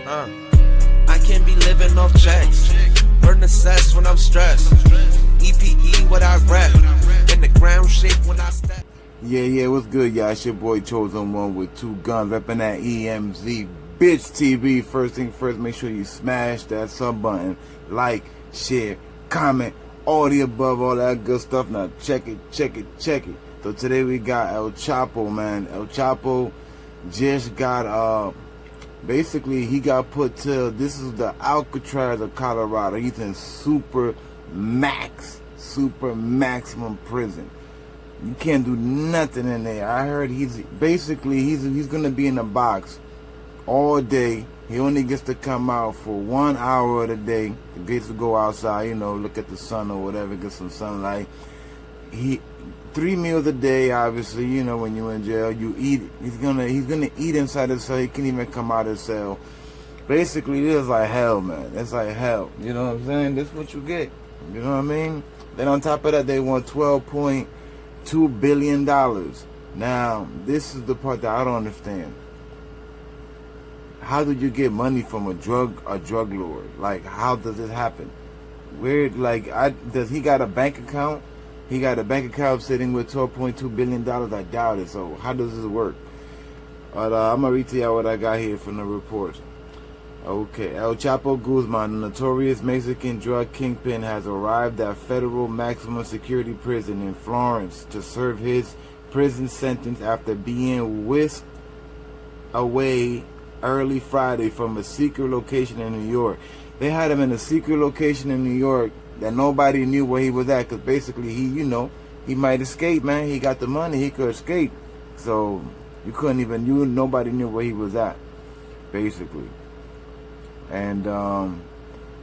I can't be living off checks. Burn the cess when I'm stressed. EPE what I rap. In the ground shake when I step. Yeah, what's good, y'all? It's your boy Chosen One with two guns, repping that EmZ Bitch TV. First thing first, make sure you smash that sub button, like, share, comment, all the above, all that good stuff. Now check it. So today we got El Chapo, man. El Chapo just got basically he got put to, this is the Alcatraz of Colorado. He's in super maximum prison. You can't do nothing in there. I heard he's gonna be in a box all day. He only gets to come out for 1 hour of the day. He gets to go outside, you know, look at the sun or whatever, get some sunlight. 3 meals a day, obviously, you know, when you're in jail, you eat. He's gonna eat inside the cell. He can't even come out of the cell. Basically, this is like hell, man. It's like hell. You know what I'm saying? This is what you get. You know what I mean? Then on top of that, they want $12.2 billion. Now, this is the part that I don't understand. How did you get money from a drug lord? Like, how does this happen? Where, like, does he got a bank account? He got a bank account sitting with $12.2 billion. I doubt it. So how does this work? But I'm gonna read to y'all what I got here from the report. Okay, El Chapo Guzman, the notorious Mexican drug kingpin, has arrived at federal maximum security prison in Florence to serve his prison sentence after being whisked away early Friday from a secret location in New York. They had him in a secret location in New York that nobody knew where he was at, because basically he might escape, man. He got the money, he could escape. So nobody knew where he was at, basically. And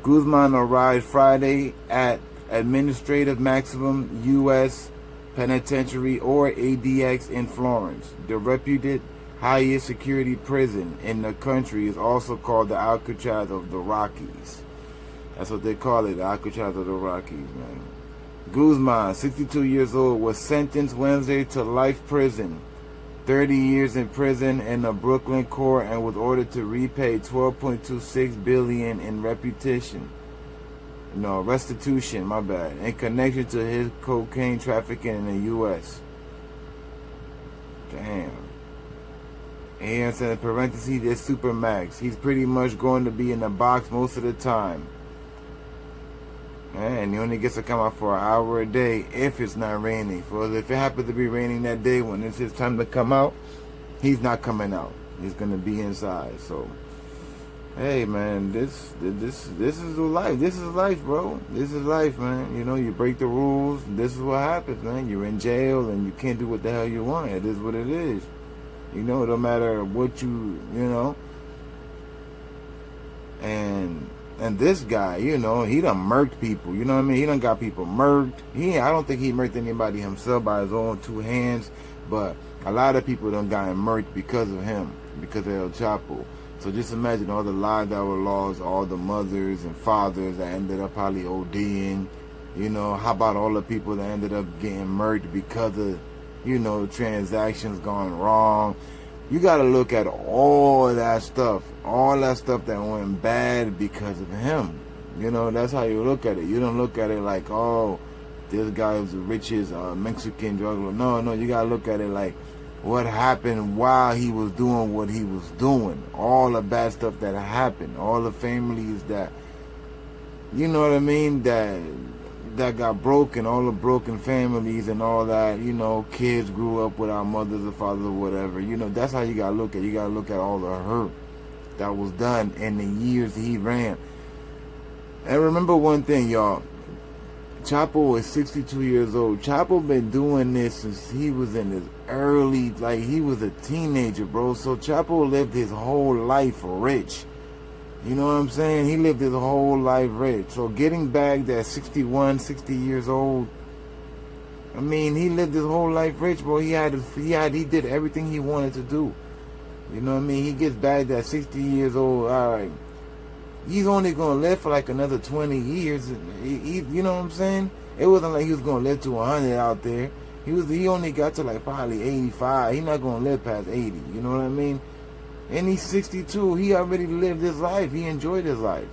Guzman arrived Friday at Administrative Maximum U.S. Penitentiary, or ADX, in Florence. The reputed highest security prison in the country is also called the Alcatraz of the Rockies. That's what they call it, the Alcatraz of the Rockies, man. Guzman, 62 years old, was sentenced Wednesday to life prison, 30 years in prison in a Brooklyn court, and was ordered to repay $12.26 billion in restitution, in connection to his cocaine trafficking in the U.S. Damn. And he said in parentheses, it's Supermax. He's pretty much going to be in the box most of the time. And he only gets to come out for an hour a day if it's not raining. For if it happens to be raining that day when it's his time to come out, he's not coming out. He's gonna be inside. So, hey, man, this is life. This is life, bro. This is life, man. You know, you break the rules. This is what happens, man. You're in jail and you can't do what the hell you want. It is what it is. You know, no matter what you know. And this guy, you know, he done murked people. You know what I mean? He done got people murked. I don't think he murked anybody himself by his own two hands, but a lot of people done gotten murked because of him, because of El Chapo. So just imagine all the lives that were lost, all the mothers and fathers that ended up probably ODing. You know, how about all the people that ended up getting murked because of, transactions gone wrong? You got to look at all that stuff that went bad because of him. You know, that's how you look at it. You don't look at it like, oh, this guy was the richest Mexican drug lord. No, you got to look at it like what happened while he was doing what he was doing. All the bad stuff that happened. All the families that, you know what I mean, that got broken, all the broken families and all that, kids grew up without mothers or fathers or whatever. That's how you gotta look at it. You gotta look at all the hurt that was done in the years he ran. And remember one thing, y'all. Chapo is 62 years old. Chapo been doing this since he was in his early, like he was a teenager, bro. So Chapo lived his whole life rich. You know what I'm saying? He lived his whole life rich. So getting bagged at 61, 60 years old, I mean, he lived his whole life rich, bro. He did everything he wanted to do. You know what I mean? He gets bagged at 60 years old. All right. He's only going to live for like another 20 years. You know what I'm saying? It wasn't like he was going to live to 100 out there. He only got to like probably 85. He's not going to live past 80. You know what I mean? And he's 62. He already lived his life. He enjoyed his life.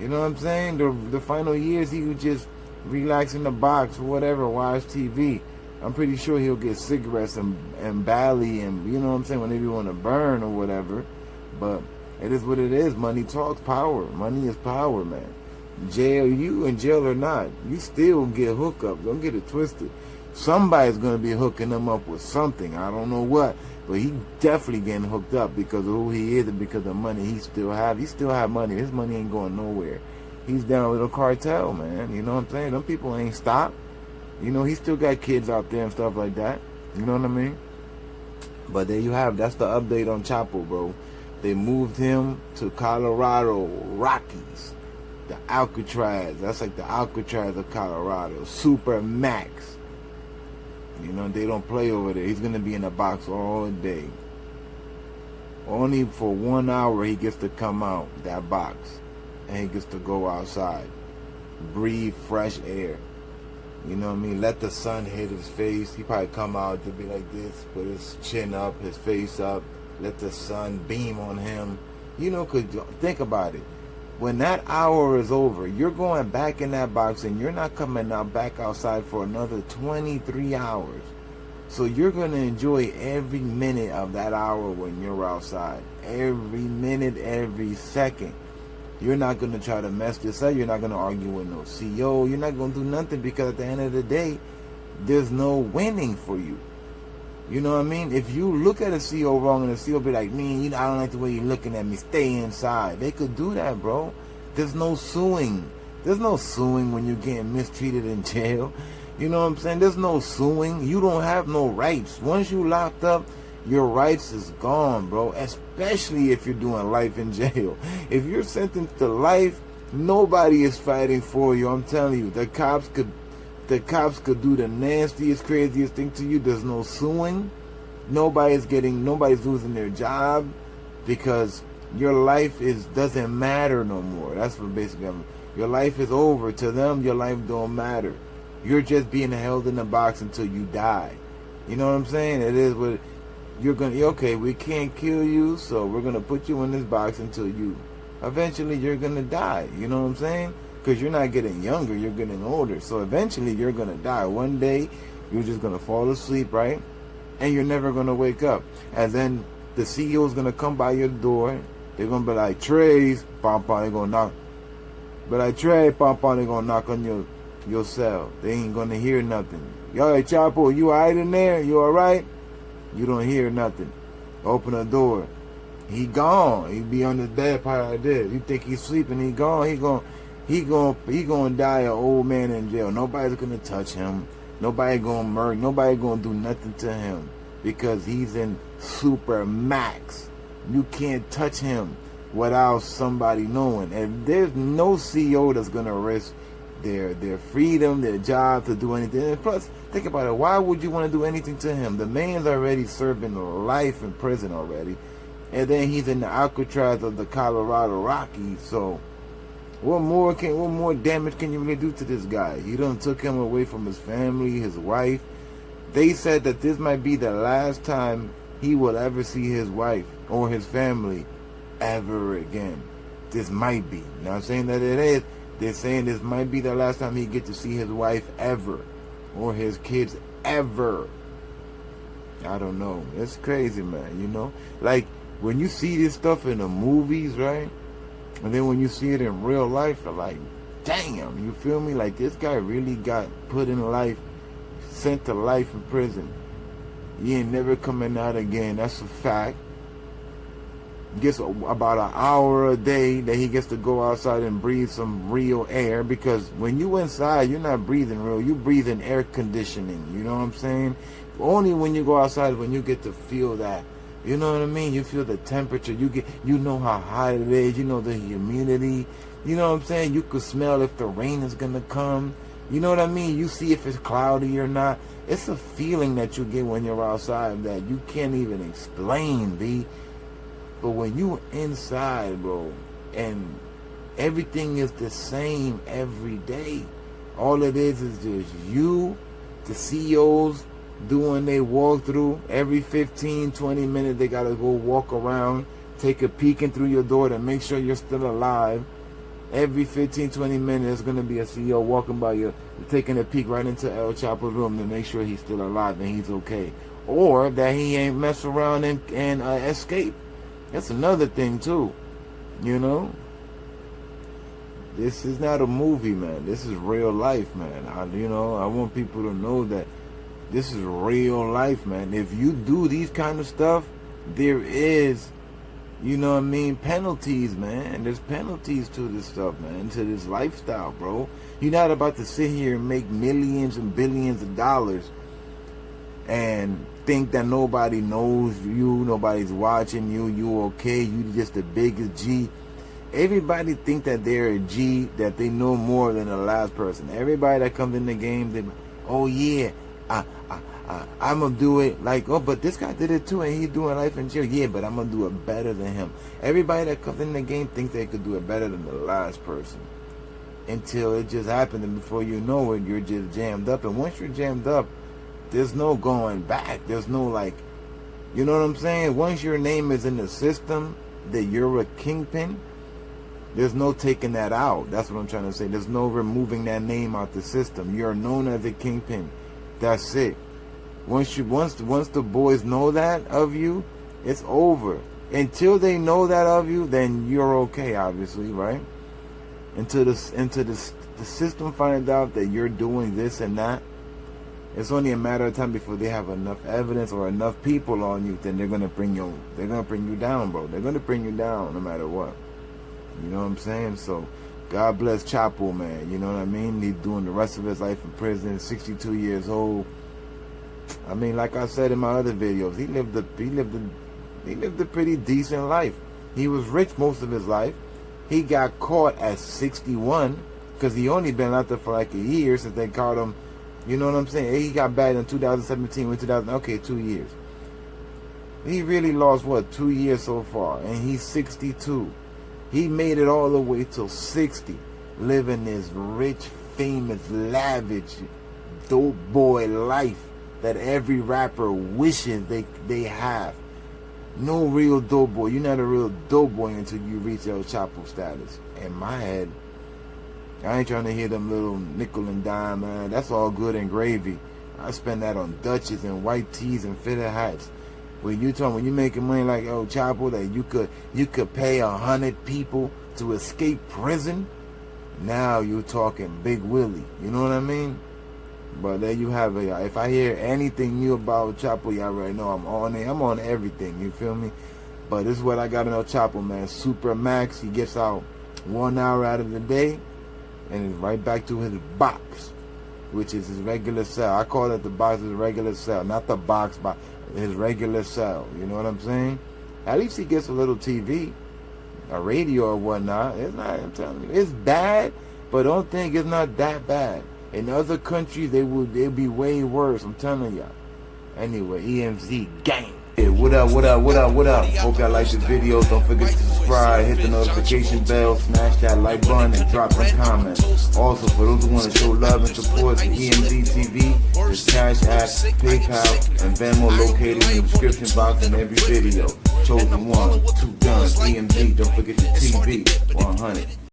You know what I'm saying? The final years, he would just relax in the box or whatever, watch TV. I'm pretty sure he'll get cigarettes and Bally and, you know what I'm saying, whenever you want to burn or whatever. But it is what it is. Money talks, power. Money is power, man. Jail, you in jail or not, you still get hookups. Don't get it twisted. Somebody's going to be hooking him up with something. I don't know what. But he definitely getting hooked up because of who he is and because of the money he still have. He still have money. His money ain't going nowhere. He's down with a cartel, man. You know what I'm saying? Them people ain't stopped. You know, he still got kids out there and stuff like that. You know what I mean? But there you have. That's the update on Chapo, bro. They moved him to Colorado Rockies. The Alcatraz. That's like the Alcatraz of Colorado. Supermax. You know, they don't play over there. He's going to be in the box all day. Only for 1 hour he gets to come out that box. And he gets to go outside. Breathe fresh air. You know what I mean? Let the sun hit his face. He probably come out to be like this. Put his chin up, his face up. Let the sun beam on him. You know, because think about it. When that hour is over, you're going back in that box and you're not coming out back outside for another 23 hours. So you're going to enjoy every minute of that hour when you're outside. Every minute, every second. You're not going to try to mess this up. You're not going to argue with no CEO. You're not going to do nothing because at the end of the day, there's no winning for you. You know what I mean? If you look at a CEO wrong and the CEO be like, man, you know, I don't like the way you're looking at me. Stay inside. They could do that, bro. There's no suing. There's no suing when you're getting mistreated in jail. You know what I'm saying? There's no suing. You don't have no rights. Once you locked up, your rights is gone, bro. Especially if you're doing life in jail. If you're sentenced to life, nobody is fighting for you. I'm telling you, the cops could do the nastiest, craziest thing to you. There's no suing. Nobody's losing their job because your life doesn't matter no more. That's what basically your life is over. To them, your life don't matter. You're just being held in the box until you die. You know what I'm saying? It is what okay, we can't kill you, so we're gonna put you in this box until eventually you're gonna die. You know what I'm saying? Because you're not getting younger, you're getting older. So eventually you're going to die. One day, you're just going to fall asleep, right? And you're never going to wake up. And then the CEO is going to come by your door. They're going to be like, Trey's, pom pom, they're going to knock. But like, Trey, pom pom, they're going to knock on your cell. They ain't going to hear nothing. Yo, hey, Chapo, you all right in there? You all right? You don't hear nothing. Open the door. He gone. He be on his bed probably like this. You think he's sleeping, he gone. He gonna die an old man in jail. Nobody's gonna touch him. Nobody gonna murder. Nobody gonna do nothing to him because he's in Supermax. You can't touch him without somebody knowing. And there's no CEO that's gonna risk their freedom, their job to do anything. And plus, think about it. Why would you want to do anything to him? The man's already serving life in prison already, and then he's in the Alcatraz of the Colorado Rockies. So what more damage can you really do to this guy? You done took him away from his family, his wife. They said that this might be the last time he will ever see his wife or his family ever again. This might be. Not saying that it is. They're saying this might be the last time he get to see his wife ever or his kids ever. I don't know. It's crazy, man, you know? Like, when you see this stuff in the movies, right? And then when you see it in real life, you're like, damn, you feel me? Like, this guy really got put in life, sent to life in prison. He ain't never coming out again. That's a fact. Gets about an hour a day that he gets to go outside and breathe some real air, because when you inside, you're not breathing real. You breathing air conditioning. You know what I'm saying? Only when you go outside, when you get to feel that. You know what I mean? You feel the temperature. You know how hot it is. You know the humidity. You know what I'm saying? You could smell if the rain is gonna come. You know what I mean? You see if it's cloudy or not. It's a feeling that you get when you're outside that you can't even explain, B. But when you inside, bro, and everything is the same every day, all it is just you, the CEOs doing their walkthrough. Every 15, 20 minutes, they got to go walk around take a peeking through your door to make sure you're still alive. Every 15-20 minutes, there's going to be a CEO walking by you, taking a peek right into El Chapo's room to make sure he's still alive and he's okay. Or that he ain't mess around and escape. That's another thing, too. You know? This is not a movie, man. This is real life, man. I want people to know that this is real life, man. If you do these kind of stuff, there is, you know what I mean, penalties, man. There's penalties to this stuff, man, to this lifestyle, bro. You're not about to sit here and make millions and billions of dollars and think that nobody knows you, nobody's watching you, you okay, you just the biggest G. Everybody think that they're a G, that they know more than the last person. Everybody that comes in the game, they, oh yeah, I'm gonna do it like, oh, but this guy did it too, and he's doing life in jail. Yeah, but I'm gonna do it better than him. Everybody that comes in the game thinks they could do it better than the last person, until it just happened, and before you know it, you're just jammed up. And once you're jammed up, there's no going back. There's no, like, you know what I'm saying? Once your name is in the system that you're a kingpin, there's no taking that out. That's what I'm trying to say. There's no removing that name out the system. You're known as a kingpin. That's it. Once the boys know that of you, it's over. Until they know that of you, then you're okay, obviously, right? Until the system finds out that you're doing this and that, it's only a matter of time before they have enough evidence or enough people on you. Then they're gonna bring you down, bro. They're gonna bring you down no matter what. You know what I'm saying? So, God bless Chapo, man. You know what I mean? He's doing the rest of his life in prison. 62 years old. I mean, like I said in my other videos, he lived a pretty decent life. He was rich most of his life. He got caught at 61 because he only been out there for like a year since they caught him. You know what I'm saying? He got back in 2017 with 2 years. He really lost, what, 2 years so far, and he's 62. He made it all the way till 60, living this rich, famous, lavish, dope boy life that every rapper wishes they have. No real dope boy. You're not a real dope boy until you reach El Chapo status. In my head, I ain't trying to hear them little nickel and dime, man. That's all good and gravy. I spend that on Dutches and white tees and fitted hats. When you making money like El Chapo, that you could pay 100 people to escape prison, now you're talking Big Willie. You know what I mean? But there you have it. If I hear anything new about Chapo, y'all already know I'm on it. I'm on everything. You feel me? But this is what I got in El Chapo, man. Supermax. He gets out 1 hour out of the day, and is right back to his box, which is his regular cell. I call it the box, his regular cell, not the box, but his regular cell. You know what I'm saying? At least he gets a little TV, a radio or whatnot. It's not, I'm telling you, it's bad, but don't think it's not that bad. In other countries, they'd be way worse. I'm telling y'all. Anyway, EmZ gang. Hey, what up? Hope y'all like the video. Don't forget to subscribe, hit the notification bell, smash that like button, and drop a comment. Also, for those who want to show love and support to EmZ TV, there's Cash App, PayPal, and Venmo located in the description box in every video. Chosen one, 2 guns, EmZ. Don't forget the TV 100.